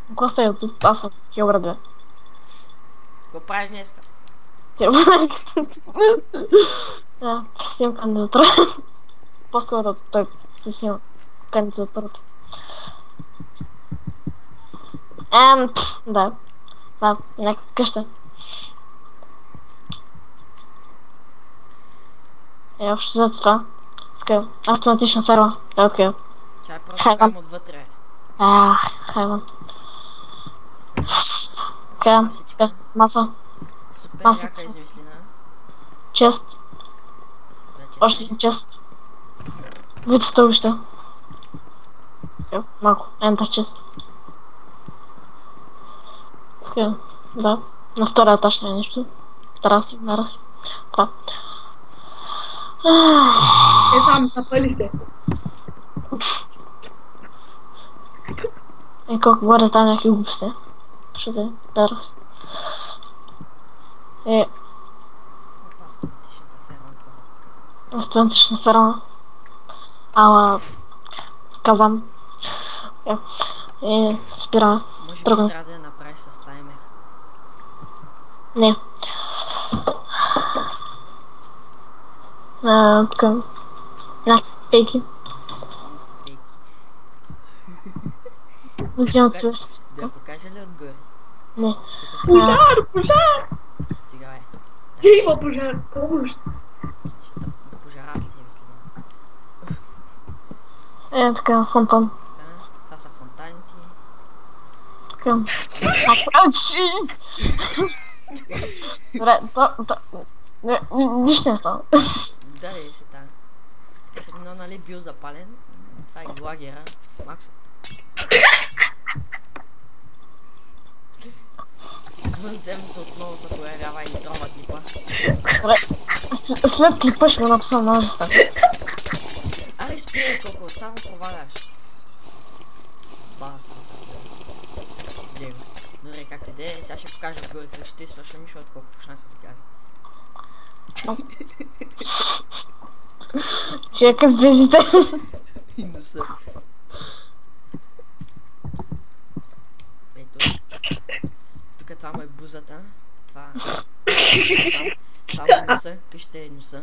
Какво става тут? Аз съм такива градове. Какво правиш днеска? Да, снимам кандидатура. По-скоро той се снима кандидатурата. Да. Това е някаква къща. Общо за това. Така, автоматична ферма. Така. Чай просто кам отвътре. Хайван. Така, маса. Супер Маса. яка измислена. Чест. Още един чест. Вид стълбище. Малко. Enter чест. Така, да. На втория етаж не е нищо. Тараси, нараси. Това. Сам напали. Колко горе там някакви глупости. Ще се тарас. Автоматична ферма. Ала казан. Спираме. Може би трябва да я направиш с таймер. Не. Така. Пейки. Взимат свест. Да я покажа ли отгоре? Не. Пожар! Стига е. Има пожар, помощ! Пожара с тебе след. Така, фонтан. Това са фонтаните. Така. Добре, нищо не става. Да, е се там. След едно, нали, бил запален. Това е лагера. Макс. Извънземното отново се появява и трова клипа. Добре, след клипа ще го написам множество. Аре, спирай колко, само проваляш. Бас. Диего. Добре, както и да е, сега ще покажа отгоре как ще свършим, защото колко почна се да кажа. Чека с бежите. И носа. Ето. Тук това му е бузата. Това му е носа, къща е носа.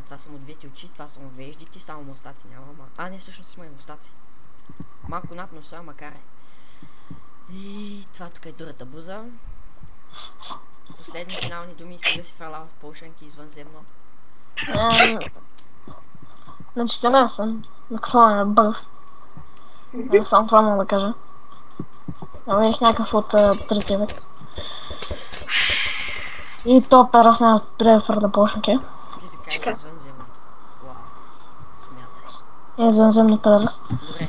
Това са му двете очи, това са му веждите, само мустаци няма, ама... не, всъщност има и мустаци. Малко над носа, макар е. И това тук е другата буза. Последни финални думи, стига си фала в полшенки извънземно. Значи не съм. Микрофона е бъгъв. Само това мога да кажа. Намерих някакъв от третия век. И то перос няма префер да полшенки. Ти да кажеш извънземно. Вау. Смятай. Извънземно перос. Добре.